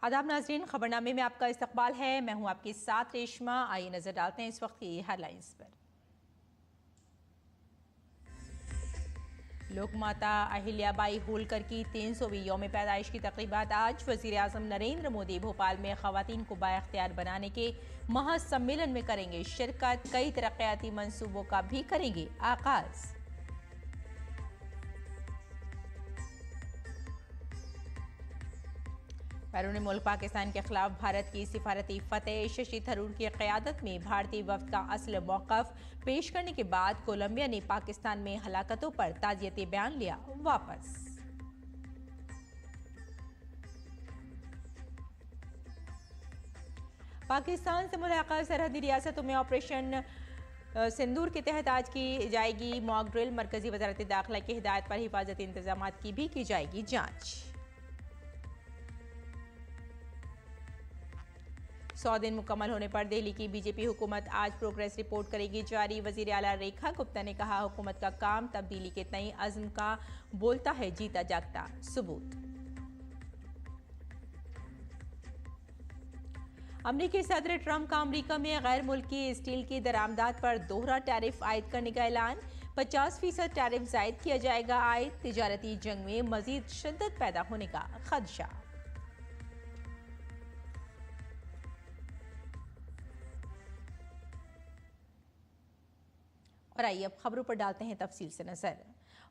आदाब नाज़रीन, खबरनामे में आपका इस्तकबाल है। मैं हूं आपके साथ रेशमा। आइए नजर डालते हैं इस वक्त की हेडलाइंस पर। लोकमाता अहिल्याबाई होलकर की 300वीं यौम पैदाइश की तकरीबात आज। वज़ीर आज़म नरेंद्र मोदी भोपाल में ख़वातीन को बाइख्तियार बनाने के महासम्मेलन में करेंगे शिरकत। कई तरक्याती मंसूबों का भी करेंगे आगाज़। बैरून मुल्क पाकिस्तान के खिलाफ भारत की सिफारती फतेह। शशि थरूर की क़यादत में भारतीय वफ़द का असल मौक़िफ़ पेश करने के बाद कोलंबिया ने पाकिस्तान में हलाकतों पर ताज़ियती बयान लिया वापस। पाकिस्तान से मुलाकात सरहदी रियासतों में ऑपरेशन सिंदूर के तहत आज की जाएगी मॉक ड्रिल। मरकजी वज़ारत दाखिला की हिदायत पर हिफाजती इंतजाम की भी की जाएगी जाँच। 100 दिन मुकम्मल होने पर दिल्ली की बीजेपी हुकूमत आज प्रोग्रेस रिपोर्ट करेगी जारी। वज़ीर आला रेखा गुप्ता ने कहा, हुकूमत का काम तब्दीली के तय अज़्म का बोलता है जीता जागता सबूत। अमरीकी सदर ट्रंप का अमरीका में गैर मुल्की स्टील की दरामदात पर दोहरा टैरिफ आयद करने का ऐलान। 50% टैरिफ जायद किया जाएगा आयद। तिजारती जंग में मजीद शिद्दत पैदा होने का खदशा। और आइए अब खबरों पर डालते हैं तफसील से नजर।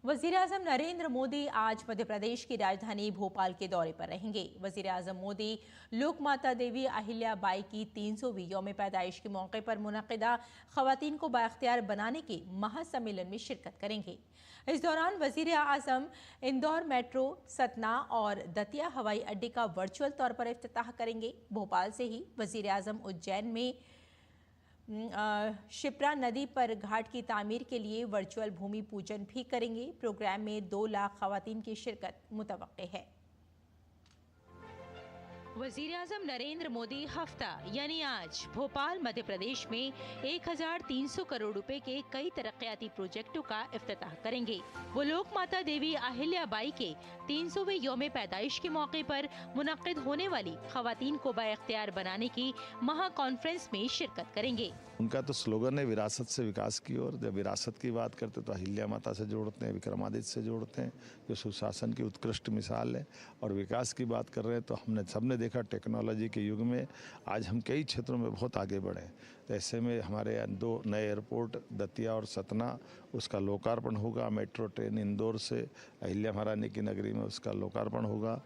वज़ीर आज़म नरेंद्र मोदी आज मध्य प्रदेश की राजधानी भोपाल के दौरे पर रहेंगे। वज़ीर आज़म मोदी लोकमाता देवी अहिल्याबाई की 300वीं यौम पैदाइश के मौके पर मुनक़िदा ख़वातीन को बाइख्तियार बनाने के महासम्मेलन में शिरकत करेंगे। इस दौरान वज़ीर आज़म इंदौर मेट्रो, सतना और दतिया हवाई अड्डे का वर्चुअल तौर पर इफ्तिताह करेंगे। भोपाल से ही वज़ीर आज़म उज्जैन में शिप्रा नदी पर घाट की तामीर के लिए वर्चुअल भूमि पूजन भी करेंगे। प्रोग्राम में 2 लाख ख़वातीन की शिरकत मुतवक्के है। वज़ीर आज़म नरेंद्र मोदी हफ्ता यानी आज भोपाल मध्य प्रदेश में 1300 करोड़ रुपए के कई तरक्याती प्रोजेक्टों का इफ्तिताह करेंगे। वो लोक माता देवी अहिल्याबाई के 300वें यौम पैदाइश के मौके पर मुनक्किद होने वाली ख़वातीन को बाइख्तियार बनाने की महा कॉन्फ्रेंस में शिरकत करेंगे। उनका तो स्लोगन है विरासत से विकास की ओर। जब विरासत की बात करते तो अहिल्या माता से जोड़ते हैं, विक्रमादित्य से जोड़ते हैं जो सुशासन की उत्कृष्ट मिसाल है। और विकास की बात कर रहे हैं तो हमने सबने देखा टेक्नोलॉजी के युग में आज हम कई क्षेत्रों में बहुत आगे बढ़े। तो ऐसे में हमारे 2 नए एयरपोर्ट दतिया और सतना, उसका लोकार्पण होगा। मेट्रो ट्रेन इंदौर से अहिल्या महारानी की नगरी में उसका लोकार्पण होगा।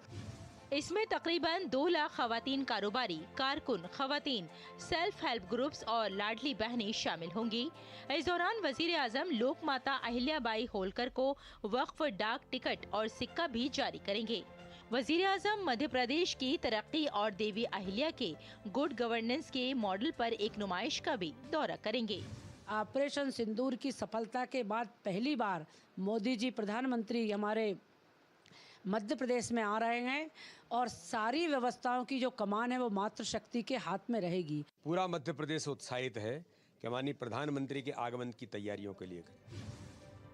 इसमें तकरीबन 2 लाख ख़वातीन कारोबारी, कारकुन ख़वातीन, सेल्फ हेल्प ग्रुप्स और लाडली बहनें शामिल होंगी। इस दौरान वज़ीर आज़म लोक माता अहिल्याबाई होलकर को वक्फ डाक टिकट और सिक्का भी जारी करेंगे। वज़ीर आज़म मध्य प्रदेश की तरक्की और देवी अहिल्या के गुड गवर्नेंस के मॉडल पर एक नुमाइश का भी दौरा करेंगे। ऑपरेशन सिंदूर की सफलता के बाद पहली बार मोदी जी प्रधानमंत्री हमारे मध्य प्रदेश में आ रहे हैं और सारी व्यवस्थाओं की जो कमान है वो मातृशक्ति के हाथ में रहेगी। पूरा मध्य प्रदेश उत्साहित है कि माननीय प्रधानमंत्री के आगमन की तैयारियों के लिए।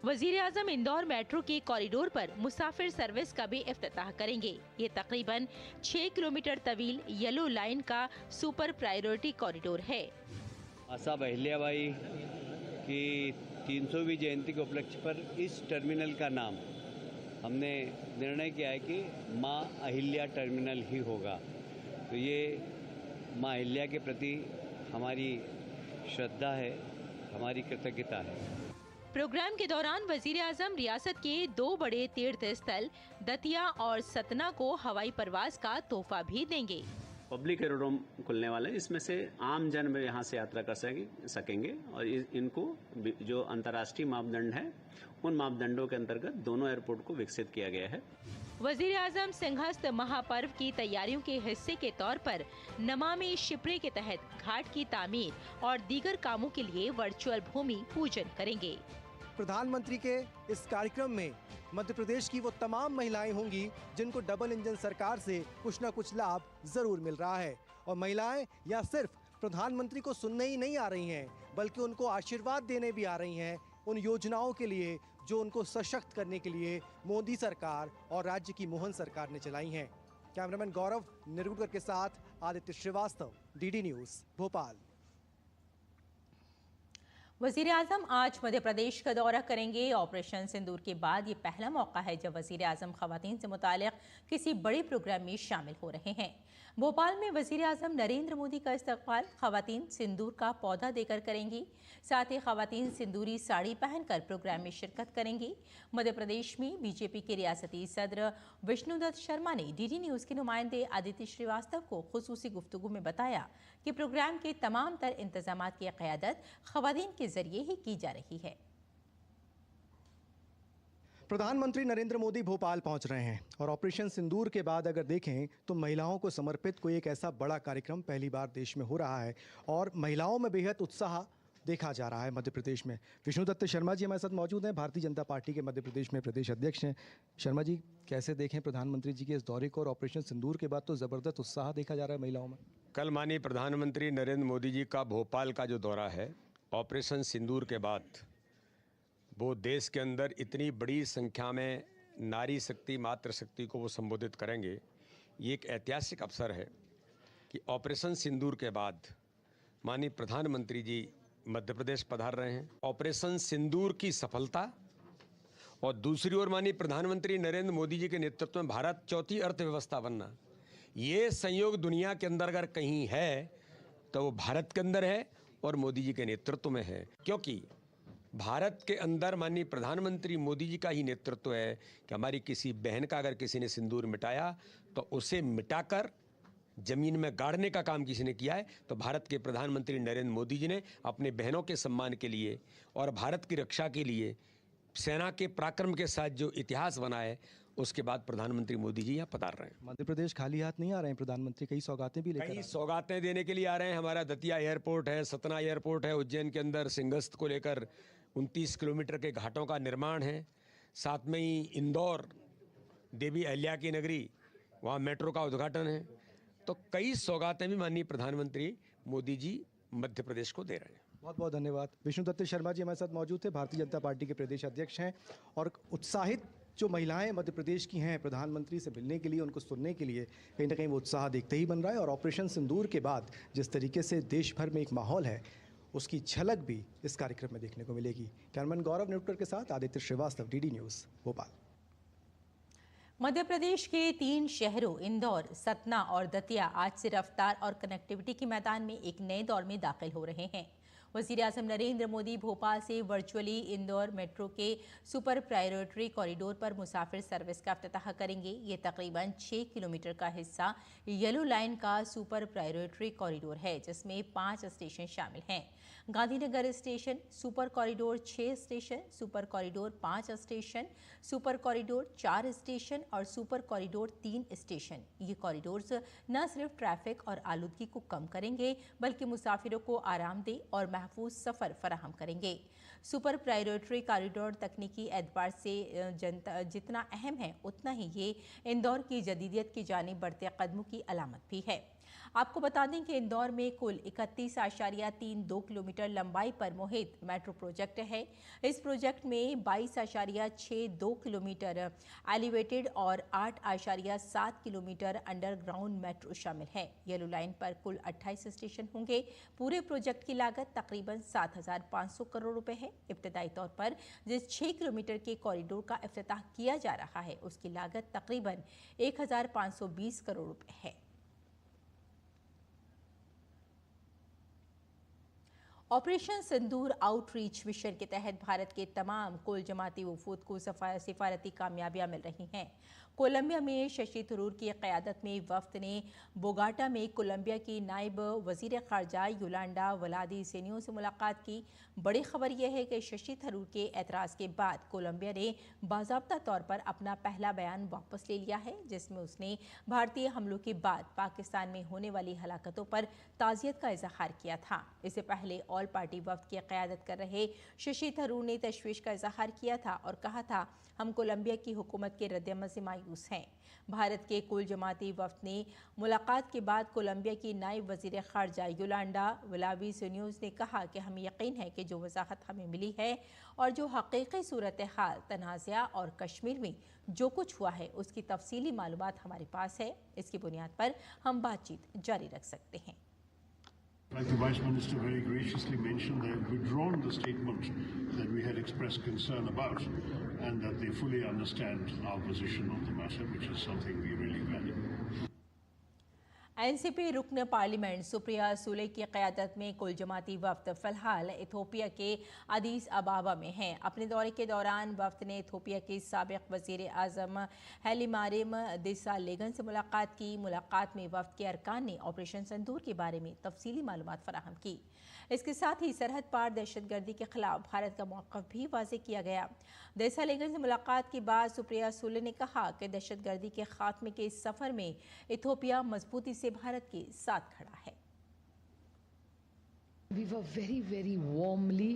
वज़ीर आज़म इंदौर मेट्रो के कॉरिडोर पर मुसाफिर सर्विस का भी इफ्तिताह करेंगे। ये तकरीबन 6 किलोमीटर तवील येलो लाइन का सुपर प्रायोरिटी कॉरिडोर है। साहब अहिल्याबाई की 300वीं जयंती के उपलक्ष्य पर इस टर्मिनल का नाम हमने निर्णय किया है कि माँ अहिल्या टर्मिनल ही होगा। तो ये माँ अहिल्या के प्रति हमारी श्रद्धा है, हमारी कृतज्ञता है। प्रोग्राम के दौरान वज़ीर आज़म रियासत के 2 बड़े तीर्थ स्थल दतिया और सतना को हवाई परवाज का तोहफा भी देंगे। पब्लिक एरोड्रोम खुलने वाले हैं, इसमें से आम जन यहाँ से यात्रा कर सकेंगे और इनको जो अंतर्राष्ट्रीय मापदंड है उन मापदंडों के अंतर्गत दोनों एयरपोर्ट को विकसित किया गया है। वज़ीर आज़म सिंहस्थ महापर्व की तैयारियों के हिस्से के तौर पर नमामि शिप्रे के तहत घाट की तामीर और दीगर कामों के लिए वर्चुअल भूमि पूजन करेंगे। प्रधानमंत्री के इस कार्यक्रम में मध्य प्रदेश की वो तमाम महिलाएं होंगी जिनको डबल इंजन सरकार से कुछ न कुछ लाभ जरूर मिल रहा है। और महिलाएं या सिर्फ प्रधानमंत्री को सुनने ही नहीं आ रही हैं, बल्कि उनको आशीर्वाद देने भी आ रही हैं उन योजनाओं के लिए जो उनको सशक्त करने के लिए मोदी सरकार और राज्य की मोहन सरकार ने चलाई हैं। कैमरामैन गौरव निरगुडकर के साथ आदित्य श्रीवास्तव, डीडी न्यूज़, भोपाल। वजीर आजम आज मध्य प्रदेश का दौरा करेंगे। ऑपरेशन सिंदूर के बाद ये पहला मौका है जब वजीर आजम खवातीन से मुतालिक किसी बड़े प्रोग्राम में शामिल हो रहे हैं। भोपाल में वजीर आजम नरेंद्र मोदी का इस्तकबाल खवातीन सिंदूर का पौधा देकर करेंगी। साथ ही खवातीन सिंदूरी साड़ी पहनकर प्रोग्राम में शिरकत करेंगी। मध्य प्रदेश में बीजेपी के रियासती सदर विष्णुदत्त शर्मा ने डीडी न्यूज़ के नुमाइंदे आदित्य श्रीवास्तव को खुसूसी गुफ्तगू में बताया कि प्रोग्राम के तमाम तर इंतजाम की क़यादत खवातीन के जरिए ही की जा रही है। प्रधानमंत्री नरेंद्र मोदी भोपाल पहुंच रहे हैं और ऑपरेशन सिंदूर के बाद अगर देखें तो महिलाओं को समर्पित कोई एक ऐसा बड़ा कार्यक्रम पहली बार देश में हो रहा है और महिलाओं में बेहद उत्साह देखा जा रहा है मध्य प्रदेश में। विष्णुदत्त शर्मा जी हमारे साथ मौजूद हैं, भारतीय जनता पार्टी के मध्य प्रदेश में प्रदेश अध्यक्ष हैं। शर्मा जी, कैसे देखें प्रधानमंत्री जी के इस दौरे को और ऑपरेशन सिंदूर के बाद तो ज़बरदस्त उत्साह देखा जा रहा है महिलाओं में। कल माननीय प्रधानमंत्री नरेंद्र मोदी जी का भोपाल का जो दौरा है, ऑपरेशन सिंदूर के बाद वो देश के अंदर इतनी बड़ी संख्या में नारी शक्ति, मातृशक्ति को वो संबोधित करेंगे। ये एक ऐतिहासिक अवसर है कि ऑपरेशन सिंदूर के बाद माननीय प्रधानमंत्री जी मध्य प्रदेश पधार रहे हैं। ऑपरेशन सिंदूर की सफलता और दूसरी ओर माननीय प्रधानमंत्री नरेंद्र मोदी जी के नेतृत्व में भारत चौथी अर्थव्यवस्था बनना, ये संयोग दुनिया के अंदर अगर कहीं है तो वो भारत के अंदर है और मोदी जी के नेतृत्व में है। क्योंकि भारत के अंदर माननीय प्रधानमंत्री मोदी जी का ही नेतृत्व है कि हमारी किसी बहन का अगर किसी ने सिंदूर मिटाया तो उसे मिटाकर जमीन में गाड़ने का काम किसी ने किया है, तो भारत के प्रधानमंत्री नरेंद्र मोदी जी ने अपने बहनों के सम्मान के लिए और भारत की रक्षा के लिए सेना के पराक्रम के साथ जो इतिहास बना है, उसके बाद प्रधानमंत्री मोदी जी यहाँ पधार रहे हैं। मध्य प्रदेश खाली हाथ नहीं आ रहे हैं प्रधानमंत्री, कई सौगातें भी लेकर कई सौगातें देने के लिए आ रहे हैं। हमारा दतिया एयरपोर्ट है, सतना एयरपोर्ट है, उज्जैन के अंदर सिंहस्थ को लेकर 29 किलोमीटर के घाटों का निर्माण है। साथ में ही इंदौर देवी अहिल्या की नगरी, वहाँ मेट्रो का उद्घाटन है। तो कई सौगातें भी माननीय प्रधानमंत्री मोदी जी मध्य प्रदेश को दे रहे हैं। बहुत बहुत धन्यवाद। विष्णुदत्त शर्मा जी हमारे साथ मौजूद थे, भारतीय जनता पार्टी के प्रदेश अध्यक्ष हैं। और उत्साहित जो महिलाएं मध्य प्रदेश की हैं प्रधानमंत्री से मिलने के लिए, उनको सुनने के लिए, कहीं ना कहीं वो उत्साह देखते ही बन रहा है। और ऑपरेशन सिंदूर के बाद जिस तरीके से देश भर में एक माहौल है, उसकी झलक भी इस कार्यक्रम में देखने को मिलेगी। कैमरामैन गौरव निरगुडकर के साथ आदित्य श्रीवास्तव, डीडी न्यूज़, भोपाल। मध्य प्रदेश के 3 शहरों इंदौर, सतना और दतिया आज से रफ्तार और कनेक्टिविटी के मैदान में एक नए दौर में दाखिल हो रहे हैं। वज़ीर-ए-आज़म नरेंद्र मोदी भोपाल से वर्चुअली इंदौर मेट्रो के सुपर प्रायोरिटी कॉरिडोर पर मुसाफिर सर्विस का इफ्तिताह करेंगे। ये तकरीबन 6 किलोमीटर का हिस्सा येलो लाइन का सुपर प्रायोरिटी कॉरिडोर है, जिसमें 5 स्टेशन शामिल हैं। Gandhinagar station, super corridor 6 station, super corridor 5 station, super corridor 4 station और सुपर कॉरिडोर 3 स्टेशन। ये कॉरिडोर्स न सिर्फ ट्रैफिक और आलूदगी को कम करेंगे, बल्कि मुसाफिरों को आरामदेह और महफूज सफ़र फराहम करेंगे। सुपर प्रायोरिटी कॉरिडोर तकनीकी एतबार से जितना अहम है, उतना ही ये इंदौर की जदीदियत की जानिब बढ़ते कदमों की अलामत भी है। आपको बता दें कि इंदौर में कुल 31.32 किलोमीटर लंबाई पर मुहित मेट्रो प्रोजेक्ट है। इस प्रोजेक्ट में 22.62 किलोमीटर एलिवेटेड और 8.7 किलोमीटर अंडरग्राउंड मेट्रो शामिल है। येलो लाइन पर कुल 28 स्टेशन होंगे। पूरे प्रोजेक्ट की लागत तकरीबन 7,500 करोड़ रुपए है। इब्तदाई तौर पर जिस 6 किलोमीटर के कॉरिडोर का इफ्तिताह किया जा रहा है, उसकी लागत तकरीबन 1,520 करोड़ रुपए है। ऑपरेशन सिंदूर आउटरीच मिशन के तहत भारत के तमाम कुल जमाती वफूद को सिफारती कामयाबियां मिल रही हैं। कोलंबिया में शशि थरूर की क़यादत में वफ़द ने बोगाटा में कोलंबिया की नायब वज़ीर ख़ारजा योलांडा वलादिसेनियो से मुलाकात की। बड़ी खबर यह है कि शशि थरूर के एतराज़ के बाद कोलंबिया ने बाज़ाब्ता तौर पर अपना पहला बयान वापस ले लिया है, जिसमें उसने भारतीय हमलों के बाद पाकिस्तान में होने वाली हलाकतों पर ताज़ियत का इजहार किया था। इससे पहले ऑल पार्टी वफ़द की क़यादत कर रहे शशि थरूर ने तशवीश का इजहार किया था और कहा था, हम कोलंबिया की हुकूमत के रद्दअमल से मायूस मायूस हैं। भारत के कुल जमाती वफ्द ने मुलाकात के बाद कोलंबिया की नायब वजीर खारजा योलांडा विलाविस-न्यूज़ ने कहा कि हमें यकीन है कि जो वजाहत हमें मिली है और जो हकीकी सूरत हाल तनाज़ा और कश्मीर में जो कुछ हुआ है उसकी तफसीली मालूमात हमारे पास है। इसकी बुनियाद पर हम बातचीत जारी रख सकते हैं। Like the Vice Minister very graciously mentioned, they have withdrawn the statement that we had expressed concern about, and that they fully understand our position on the matter, which is something we really value. NCP रुकन parliament Supriya सूले की क़यादत में कुल जमाती वफ्द फ़िलहाल Ethiopia के अदीस अबाबा में हैं। अपने दौरे के दौरान वफ्द ने इथोपिया के साबिक़ वज़ीर आज़म हैलिमारियम देसालेगन से मुलाकात की। मुलाकात में वफ्द के अरकान ने ऑपरेशन सिंदूर के बारे में तफसीली मालूमात फ़राहम की। इसके साथ ही सरहद पार दहशतगर्दी के खिलाफ भारत का मौक़िफ़ भी वाज़ेह किया गया। देसालेगन से मुलाकात के बाद सुप्रिया सूले ने कहा कि दहशतगर्दी के खात्मे के इस सफ़र में इथोपिया मजबूती से भारत के साथ खड़ा है। We were very warmly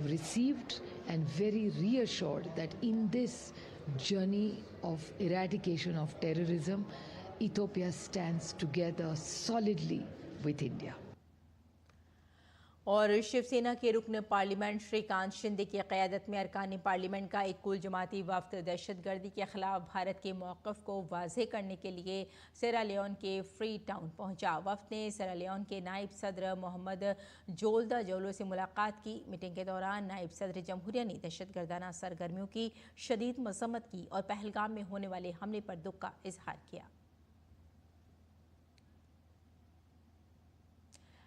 received and very reassured that in this journey of eradication of terrorism, Ethiopia stands together solidly with India. और शिवसेना के रुकन पार्लियामेंट श्रीकांत शिंदे की क़यादत में अरकान पार्लियामेंट का एक कुल जमाती वफ्द दहशतगर्दी के खिलाफ भारत के मौक़िफ़ को वाज़ेह करने के लिए सेरा लियोन के फ्री टाउन पहुंचा। वफ्द ने सेरा लियोन के नायब सदर मोहम्मद जोल्दा जोलो से मुलाकात की। मीटिंग के दौरान नायब सदर जमहूरिया ने दहशतगर्दाना सरगर्मियों की शदीद मज़म्मत की और पहलगाम में होने वाले हमले पर दुख का इजहार किया।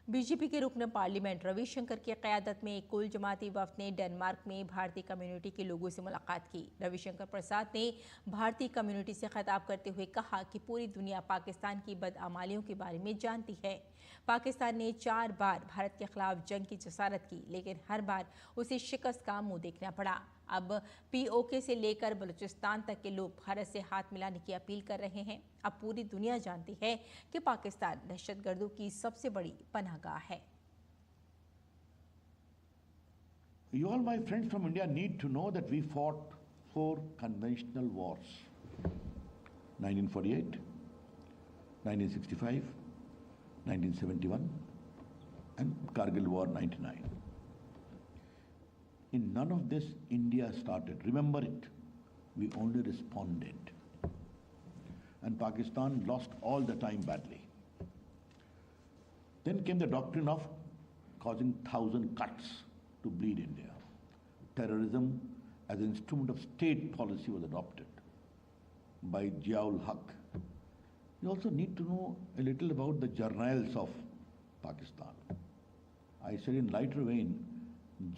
बीजेपी के रुकन पार्लियामेंट रविशंकर की क़यादत में एक कुल जमाती वफ्द ने डेनमार्क में भारतीय कम्युनिटी के लोगों से मुलाकात की। रविशंकर प्रसाद ने भारतीय कम्युनिटी से खिताब करते हुए कहा कि पूरी दुनिया पाकिस्तान की बदआमालियों के बारे में जानती है। पाकिस्तान ने 4 बार भारत के खिलाफ जंग की जसारत की, लेकिन हर बार उसे शिकस्त का मुंह देखना पड़ा। अब POK से लेकर बलूचिस्तान तक के लोग भारत से हाथ मिलाने की अपील कर रहे हैं। अब पूरी दुनिया जानती है कि पाकिस्तान दहशतगर्दों की सबसे बड़ी पनाहगाह है। You all, my friends from India, need to know that we fought 4 conventional wars: 1948, 1965, 1971, and Kargil War 99. In none of this India started. Remember it. We only responded. And Pakistan lost all the time badly. Then came the doctrine of causing 1,000 cuts to bleed India. Terrorism as an instrument of state policy was adopted by Ziaul Haq. You also need to know a little about the journals of Pakistan. I said in lighter vein,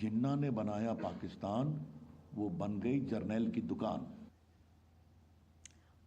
जिन्ना ने बनाया पाकिस्तान, वो बन गई जर्नैल की दुकान।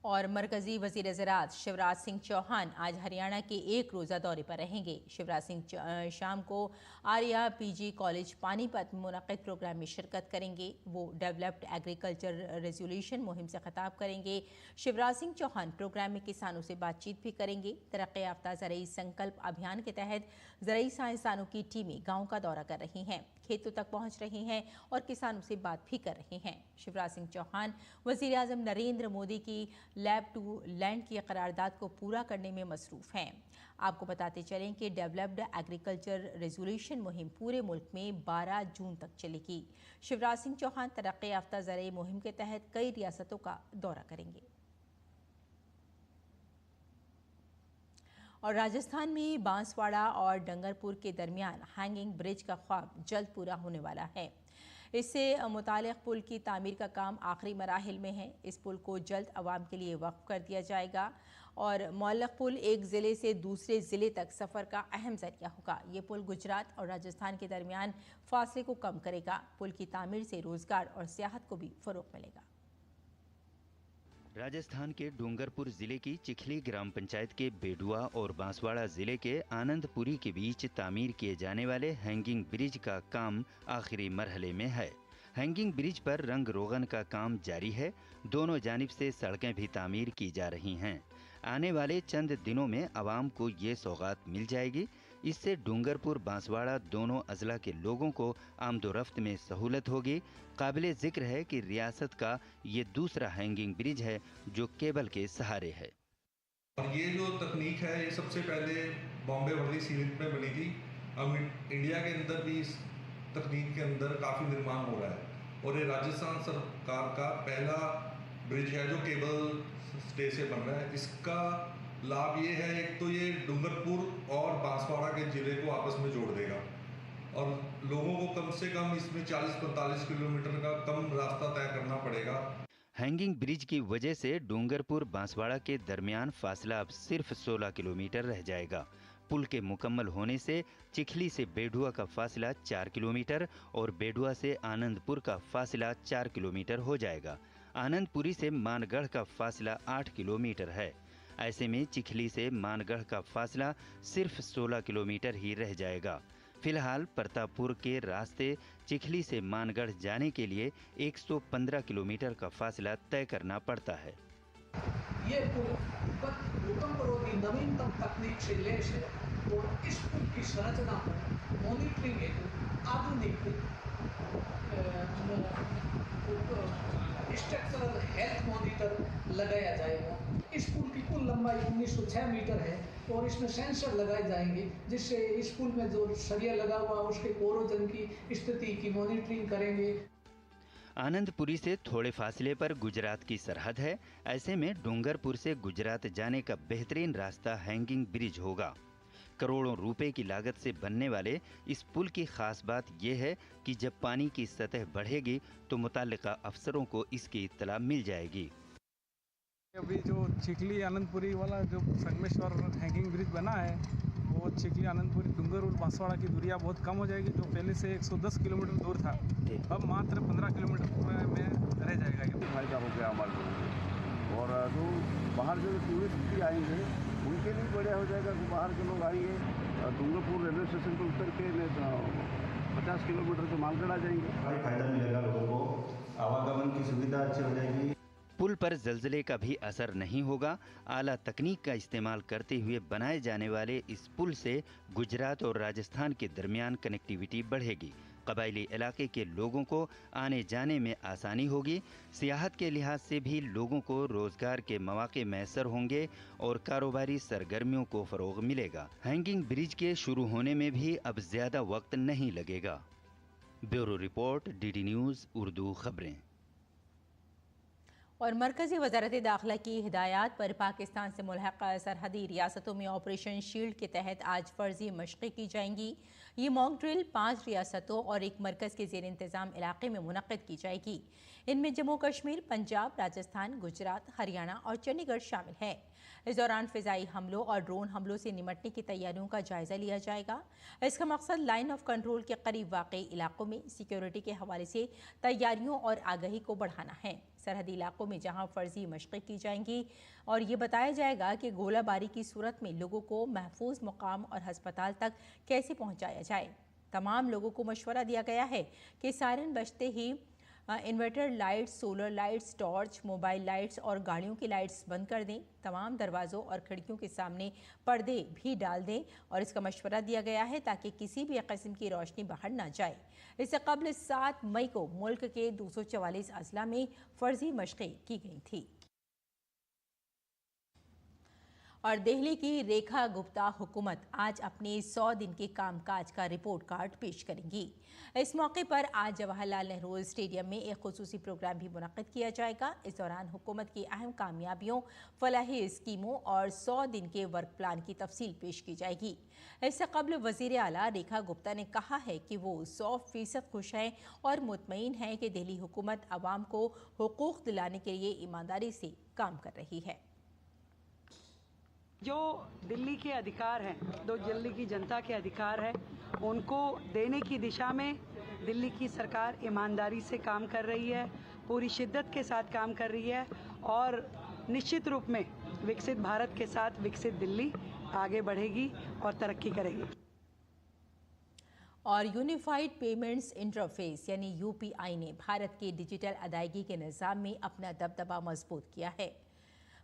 और मरकजी वजीर ज़राअत शिवराज सिंह चौहान आज हरियाणा के एक रोज़ा दौरे पर रहेंगे। शिवराज सिंह शाम को आर्या PG कॉलेज पानीपत में मुनक़िद प्रोग्राम में शिरकत करेंगे। वो डेवलप्ड एग्रीकल्चर रेजोल्यूशन मुहिम से खिताब करेंगे। शिवराज सिंह चौहान प्रोग्राम में किसानों से बातचीत भी करेंगे। तरक्की याफ्ता ज़रई संकल्प अभियान के तहत ज़रई साइंसदानों की टीमें गाँव का दौरा कर रही हैं, खेतों तक पहुँच रही हैं और किसानों से बात भी कर रही हैं। शिवराज सिंह चौहान वज़ीर आज़म नरेंद्र मोदी की लैब टू लैंड की करारदाद को पूरा करने में मसरूफ़ हैं। आपको बताते चलें कि डेवलप्ड एग्रीकल्चर रेजोल्यूशन मुहिम पूरे मुल्क में 12 जून तक चलेगी। शिवराज सिंह चौहान तरक्की याफ्ता ज़रई मुहिम के तहत कई रियासतों का दौरा करेंगे। और राजस्थान में बांसवाड़ा और डंगरपुर के दरमियान हैंगिंग ब्रिज का ख्वाब जल्द पूरा होने वाला है। इससे मुतालिक पुल की तामीर का काम आखिरी मराहिल में है। इस पुल को जल्द आवाम के लिए वक्फ कर दिया जाएगा और मुअल्लक़ पुल एक ज़िले से दूसरे ज़िले तक सफ़र का अहम ज़रिया होगा। ये पुल गुजरात और राजस्थान के दरमियान फासले को कम करेगा। पुल की तामीर से रोज़गार और सियाहत को भी फ़रोग़ मिलेगा। राजस्थान के डूंगरपुर जिले की चिखली ग्राम पंचायत के बेडुआ और बांसवाड़ा जिले के आनंदपुरी के बीच तामीर किए जाने वाले हैंगिंग ब्रिज का काम आखिरी मरहले में है। हैंगिंग ब्रिज पर रंग रोगन का काम जारी है। दोनों जानिब से सड़कें भी तामीर की जा रही हैं। आने वाले चंद दिनों में आवाम को ये सौगात मिल जाएगी इससे डूंगरपुर बांसवाड़ा दोनों अजला के लोगों को आमदोरफ्त में सहूलत होगी। काबिले जिक्र है कि रियासत का ये दूसरा हैंगिंग ब्रिज है जो केबल के सहारे है। और ये जो तकनीक है ये सबसे पहले बॉम्बे वर्ली सीरीज में बनी थी। अब इंडिया के अंदर भी इस तकनीक के अंदर काफ़ी निर्माण हो रहा है और ये राजस्थान सरकार का पहला ब्रिज है जो केबल स्टे से बन रहा है। इसका लाभ ये है, एक तो ये डूंगरपुर और बांसवाड़ा के ज़िले को आपस में जोड़ देगा और लोगों को कम से कम इसमें 40-45 किलोमीटर का कम रास्ता तय करना पड़ेगा। हैंगिंग ब्रिज की वजह से डूंगरपुर बांसवाड़ा के दरमियान फासला अब सिर्फ 16 किलोमीटर रह जाएगा। पुल के मुकम्मल होने से चिखली से बेडुआ का फासला 4 किलोमीटर और बेडुआ से आनंदपुर का फासला 4 किलोमीटर हो जाएगा। आनंदपुरी से मानगढ़ का फासला 8 किलोमीटर है। ऐसे में चिखली से मानगढ़ का फासला सिर्फ 16 किलोमीटर ही रह जाएगा। फिलहाल प्रतापपुर के रास्ते चिखली से मानगढ़ जाने के लिए 115 किलोमीटर का फासला तय करना पड़ता है। ये पुल भूकंपरोधी नवीनतम तकनीक से लैस है और इस पुल की संरचना को मॉनिटरिंग हेतु आधुनिक स्ट्रक्चरल हेल्थ मॉनिटर लगाया जाएगा। इस पुल की कुल लंबाई 1906 मीटर है और इसमें सेंसर लगाए जाएंगे जिससे इस पुल में जो सरिया लगा हुआ उसके कोरोजन की स्थिति की मॉनिटरिंग करेंगे। आनंदपुरी से थोड़े फासले पर गुजरात की सरहद है। ऐसे में डूंगरपुर से गुजरात जाने का बेहतरीन रास्ता हैंगिंग ब्रिज होगा। करोड़ों रुपए की लागत से बनने वाले इस पुल की खास बात यह है कि जब पानी की सतह बढ़ेगी तो मुताल्लिका अफसरों को इसकी इत्तला मिल जाएगी। अभी जो चिखली आनंदपुरी वाला जो संगमेश्वर हैंगिंग ब्रिज बना है वो चिखली आनंदपुरी डूंगर और बांसवाड़ा की दूरियां बहुत कम हो जाएगी। जो पहले से 110 किलोमीटर दूर था अब मात्र 15 किलोमीटर में रह जाएगा। ये फायदा हो गया हमारे लोगों को और जो बाहर जो टूरिस्ट भी आएंगे उनके लिए बढ़िया हो जाएगा कि बाहर के लोग आएंगे डूंगरपुर रेलवे स्टेशन पर उतर के 50 किलोमीटर तो मालगढ़ आ जाएंगे। फायदा मिलेगा लोगों को, आवागमन की सुविधा अच्छी हो जाएगी। पुल पर जल्जले का भी असर नहीं होगा। आला तकनीक का इस्तेमाल करते हुए बनाए जाने वाले इस पुल से गुजरात और राजस्थान के दरमियान कनेक्टिविटी बढ़ेगी। कबायली इलाके के लोगों को आने जाने में आसानी होगी। सियाहत के लिहाज से भी लोगों को रोजगार के मौके मैसर होंगे और कारोबारी सरगर्मियों को फरोग मिलेगा। हैंगिंग ब्रिज के शुरू होने में भी अब ज्यादा वक्त नहीं लगेगा। Bureau report, DD news Urdu खबरें। और मरकजी वजारत दाखिला की हिदायत पर पाकिस्तान से मुल्हक़ा सरहदी रियासतों में ऑपरेशन शील्ड के तहत आज फर्जी मशक़ें की जाएंगी। ये मॉक ड्रिल 5 रियासतों और एक मरकज़ के ज़ेर इंतज़ाम इलाके में मुनक़्क़िद की जाएगी। इनमें जम्मू कश्मीर, पंजाब, राजस्थान, गुजरात, हरियाणा और चंडीगढ़ शामिल हैं। इस दौरान फ़िज़ाई हमलों और ड्रोन हमलों से निमटने की तैयारियों का जायज़ा लिया जाएगा। इसका मकसद लाइन ऑफ कंट्रोल के करीब वाक़ई इलाकों में सिक्योरिटी के हवाले से तैयारियों और आगाही को बढ़ाना है। सरहदी इलाकों में जहां फर्जी मशक़ें की जाएंगी और ये बताया जाएगा कि गोलाबारी की सूरत में लोगों को महफूज मुकाम और हस्पताल तक कैसे पहुंचाया जाए। तमाम लोगों को मशवरा दिया गया है कि सायरन बजते ही inverter lights, solar lights, torch, mobile lights और गाड़ियों की लाइट्स बंद कर दें। तमाम दरवाज़ों और खिड़कियों के सामने पर्दे भी डाल दें और इसका मशवरा दिया गया है ताकि किसी भी किस्म की रोशनी बाहर ना जाए। इससे कबल 7 मई को मुल्क के 244 अजला में फर्जी मशक़ें की गई थी। और दिल्ली की रेखा गुप्ता हुकूमत आज अपने 100 दिन के कामकाज का रिपोर्ट कार्ड पेश करेंगी। इस मौके पर आज जवाहरलाल नेहरू स्टेडियम में एक खुसूसी प्रोग्राम भी मुनक़्क़िद किया जाएगा। इस दौरान हुकूमत की अहम कामयाबियों, फलाही स्कीमों और 100 दिन के वर्क प्लान की तफसील पेश की जाएगी। इससे कबल वज़ीर आला रेखा गुप्ता ने कहा है कि वो 100% खुश हैं और मुतमईन हैं कि दिल्ली हुकूमत आवाम को हुकूक़ दिलाने के लिए ईमानदारी से काम कर रही है। जो दिल्ली के अधिकार हैं, जो दिल्ली की जनता के अधिकार हैं, उनको देने की दिशा में दिल्ली की सरकार ईमानदारी से काम कर रही है, पूरी शिद्दत के साथ काम कर रही है और निश्चित रूप में विकसित भारत के साथ विकसित दिल्ली आगे बढ़ेगी और तरक्की करेगी। और यूनिफाइड पेमेंट्स इंटरफेस यानी यूपीआई ने भारत के डिजिटल अदायगी के निज़ाम में अपना दबदबा मजबूत किया है।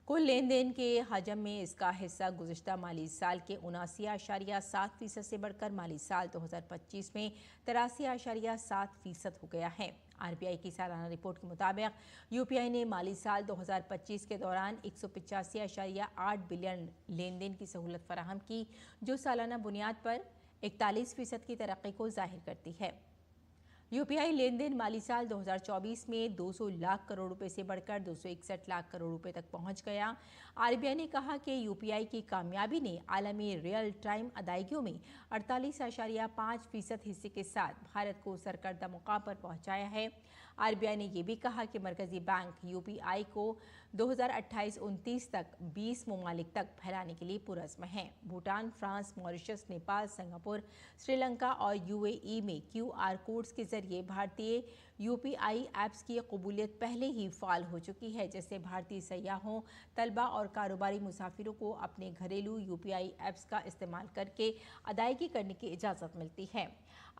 कुल लेन देन के हजम में इसका हिस्सा गुज़िश्ता माली साल के 79.7% से बढ़कर माली साल 2025 में 83.7% हो गया है। आरबीआई की सालाना रिपोर्ट के मुताबिक यूपीआई ने माली साल 2025 के दौरान 185.8 बिलियन लेन देन की सहूलत फराहम की, जो सालाना बुनियाद पर 41% की तरक्की को जाहिर करती है। यूपीआई लेन देन माली साल 2024 में 200 लाख करोड़ रुपए से बढ़कर 261 लाख करोड़ रुपए तक पहुंच गया। आरबीआई ने कहा कि यूपीआई की कामयाबी ने आलमी रियल टाइम अदायगियों में 48.5% हिस्से के साथ भारत को सरकर्दा मुकाम पर पहुंचाया है। आरबीआई ने यह भी कहा कि मरकजी बैंक यूपीआई को 2028-29 तक 20 ममालिक तक फैलाने के लिए पुरज़्म है। Bhutan, France, Mauritius, Nepal, Singapore, Sri Lanka और यूएई में क्यूआर कोड्स के जरिए भारतीय यूपीआई ऐप्स की कबूलियत पहले ही फाल हो चुकी है, जिससे भारतीय सयाहों, तलबा और कारोबारी मुसाफिरों को अपने घरेलू यूपीआई ऐप्स का इस्तेमाल करके अदायगी करने की इजाज़त मिलती है।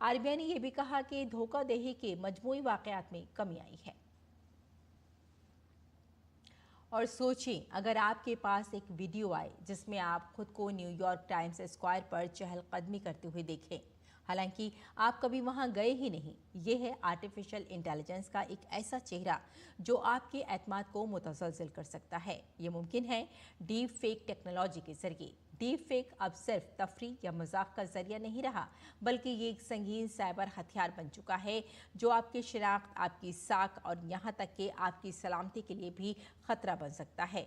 आरबीआई ने यह भी कहा कि धोखाधड़ी के मजमूई वाक़यात में कमी आई है। और सोचें, अगर आपके पास एक वीडियो आए जिसमें आप खुद को न्यूयॉर्क टाइम्स स्क्वायर पर चहलकदमी करते हुए देखें, हालांकि आप कभी वहां गए ही नहीं। ये है आर्टिफिशियल इंटेलिजेंस का एक ऐसा चेहरा जो आपके एतमाद को मुतज़लज़ल कर सकता है। ये मुमकिन है डीप फेक टेक्नोलॉजी के जरिए। डीप फेक अब सिर्फ तफरीह या मजाक का जरिया नहीं रहा, बल्कि ये एक संगीन साइबर हथियार बन चुका है जो आपकी शिनाख्त, आपकी साख और यहाँ तक कि आपकी सलामती के लिए भी खतरा बन सकता है।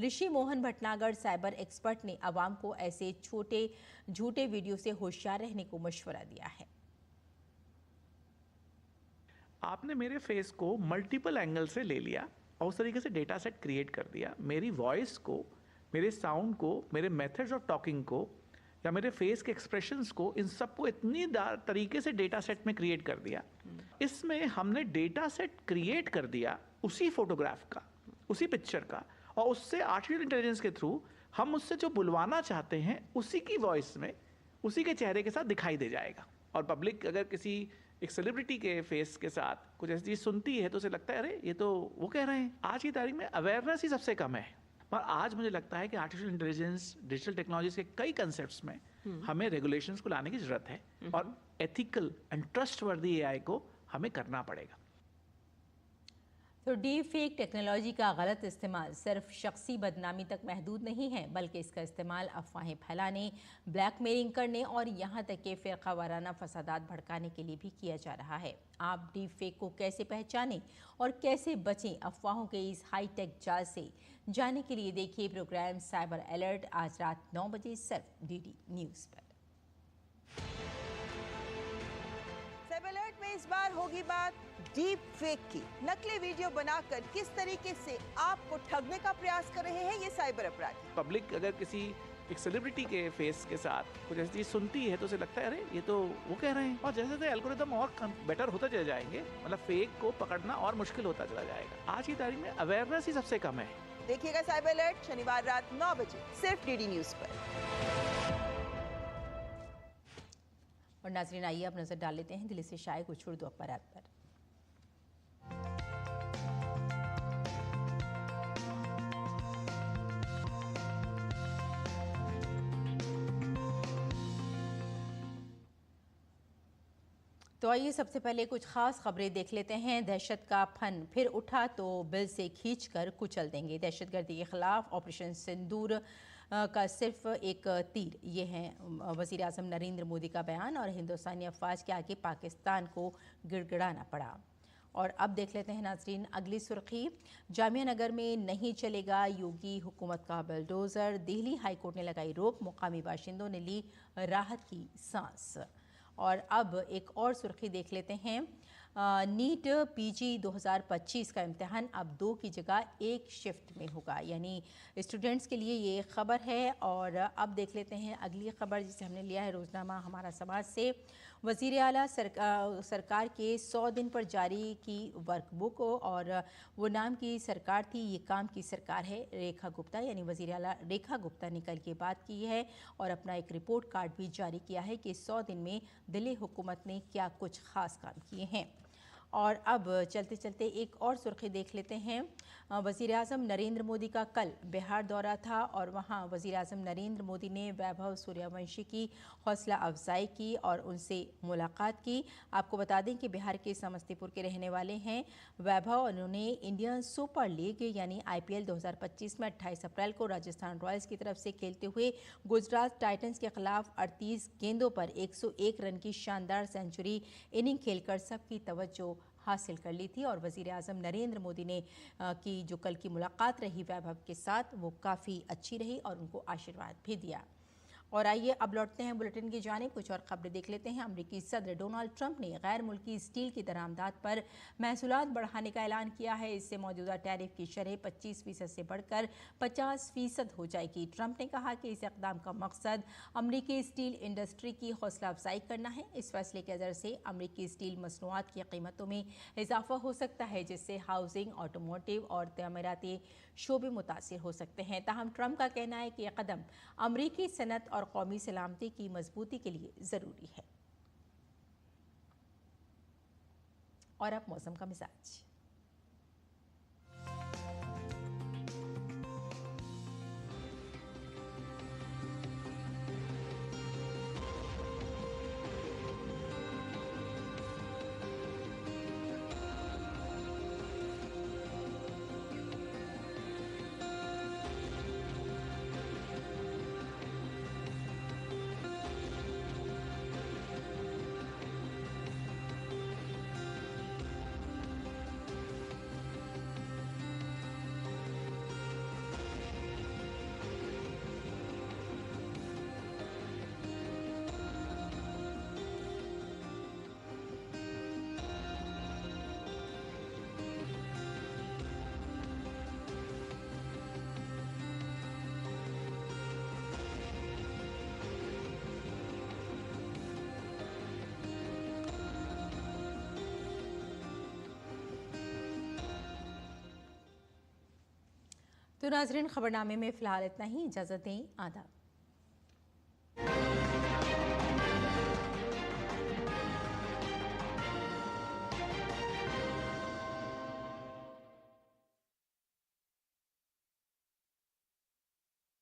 ऋषि मोहन भटनागर, साइबर एक्सपर्ट, ने आवाम को ऐसे छोटे झूठे वीडियो से होशियार रहने को मशवरा दिया है। आपने मेरे फेस को मल्टीपल एंगल से ले लिया और उस तरीके से डेटा सेट क्रिएट कर दिया। मेरी वॉइस को, मेरे साउंड को, मेरे मेथड्स ऑफ टॉकिंग को या मेरे फेस के एक्सप्रेशंस को, इन सबको इतनी तरीके से डेटा सेट में क्रिएट कर दिया। इसमें हमने डेटा सेट क्रिएट कर दिया उसी फोटोग्राफ का, उसी पिक्चर का, और उससे आर्टिफिशियल इंटेलिजेंस के थ्रू हम उससे जो बुलवाना चाहते हैं उसी की वॉइस में, उसी के चेहरे के साथ दिखाई दे जाएगा। और पब्लिक अगर किसी एक सेलिब्रिटी के फेस के साथ कुछ ऐसी चीज़ सुनती है तो उसे लगता है अरे ये तो वो कह रहे हैं। आज की तारीख में अवेयरनेस ही सबसे कम है, पर आज मुझे लगता है कि आर्टिफिशियल इंटेलिजेंस, डिजिटल टेक्नोलॉजीज के कई कंसेप्ट्स में हमें रेगुलेशंस को लाने की जरूरत है और एथिकल एंड ट्रस्टवर्दी एआई को हमें करना पड़ेगा। तो डीप फेक टेक्नोलॉजी का गलत इस्तेमाल सिर्फ शख्सी बदनामी तक महदूद नहीं है, बल्कि इसका इस्तेमाल अफवाहें फैलाने, ब्लैकमेलिंग करने और यहाँ तक कि फ़िरका वाराना फसादात भड़काने के लिए भी किया जा रहा है। आप डीप फेक को कैसे पहचानें और कैसे बचें अफवाहों के इस हाईटेक जाल से, जानने के लिए देखिए प्रोग्राम साइबर अलर्ट आज रात 9 बजे सिर्फ डीडी न्यूज़ पर। साइबर अलर्ट में इस बार होगी बात डीप फेक की। नकली वीडियो बनाकर किस तरीके से आपको ठगने का प्रयास कर रहे हैं ये साइबर अपराधी। पब्लिक अगर किसी एक सेलिब्रिटी के फेस के साथ कुछ ऐसी चीज़ सुनती है तो उसे लगता है अरे ये तो वो कह रहे हैं। और जैसे जैसे एल्गोरिदम और बेटर होता चले जाएंगे, मतलब फेक को पकड़ना और मुश्किल होता चला जाएगा। आज की तारीख में अवेयरनेस ही सबसे कम है। देखिएगा साइबर अलर्ट शनिवार रात 9 बजे सिर्फ डीडी न्यूज़ पर। और नाज़रीन, आइए अब नजर डाल लेते हैं दिल्ली से शाये कुछ उर्दू अखबारात पर। तो आइए सबसे पहले कुछ खास खबरें देख लेते हैं। दहशत का फन फिर उठा तो बिल से खींचकर कुचल देंगे। दहशतगर्दी के खिलाफ ऑपरेशन सिंदूर का सिर्फ एक तीर, ये है वज़ीर आज़म नरेंद्र मोदी का बयान। और हिंदुस्तानी अफवाज के आगे पाकिस्तान को गिड़गिड़ाना पड़ा। और अब देख लेते हैं नाजरीन अगली सुर्खी। जामिया नगर में नहीं चलेगा योगी हुकूमत का बुलडोज़र, दिल्ली हाई कोर्ट ने लगाई रोक, मुकामी बाशिंदों ने ली राहत की सांस। और अब एक और सुर्खी देख लेते हैं। नीट पीजी 2025 का इम्तिहान अब 2 की जगह 1 शिफ्ट में होगा, यानी स्टूडेंट्स के लिए ये खबर है। और अब देख लेते हैं अगली खबर जिसे हमने लिया है रोज़नामा हमारा समाज से। वज़ीर आला सरकार के 100 दिन पर जारी की वर्कबुक, और वो नाम की सरकार थी, ये काम की सरकार है। रेखा गुप्ता यानी वज़ीर आला रेखा गुप्ता ने कल ये बात की है और अपना एक रिपोर्ट कार्ड भी जारी किया है कि 100 दिन में दिल्ली हुकूमत ने क्या कुछ ख़ास काम किए हैं। और अब चलते चलते एक और सुर्खी देख लेते हैं। वज़ीर-ए-आज़म नरेंद्र मोदी का कल बिहार दौरा था और वहां वज़ीर-ए-आज़म नरेंद्र मोदी ने वैभव सूर्यवंशी की हौसला अफजाई की और उनसे मुलाकात की। आपको बता दें कि बिहार के समस्तीपुर के रहने वाले हैं वैभव। उन्होंने इंडियन सुपर लीग यानी IPL 2025 में 28 अप्रैल को राजस्थान रॉयल्स की तरफ से खेलते हुए गुजरात टाइटंस के खिलाफ 38 गेंदों पर 101 रन की शानदार सेंचुरी इनिंग खेलकर सबकी तवज्जो हासिल कर ली थी। और वज़ीर-ए-आज़म नरेंद्र मोदी ने की जो कल की मुलाकात रही वैभव के साथ वो काफ़ी अच्छी रही और उनको आशीर्वाद भी दिया। और आइए अब लौटते हैं बुलेटिन की जानिब, कुछ और खबरें देख लेते हैं। अमेरिकी सदर डोनाल्ड ट्रंप ने गैर मुल्की स्टील की दरामदात पर महसूलात बढ़ाने का ऐलान किया है। इससे मौजूदा टैरिफ की शरह 25% से बढ़कर 50% हो जाएगी। ट्रंप ने कहा कि इस इक़दाम का मकसद अमेरिकी स्टील इंडस्ट्री की हौसला अफजाई करना है। इस फैसले के असर से अमेरिकी स्टील मसनूआत की कीमतों में इजाफा हो सकता है, जिससे हाउसिंग, ऑटोमोटिव और तमीराती शोबे मुतासिर हो सकते हैं। ताहम ट्रंप का कहना है कि यह कदम अमेरिकी सनत और कौमी सलामती की मजबूती के लिए ज़रूरी है। और अब मौसम का मिजाज। तो नाज़रीन, खबरनामे में फ़िलहाल इतना ही। इजाज़त दें। आदाब।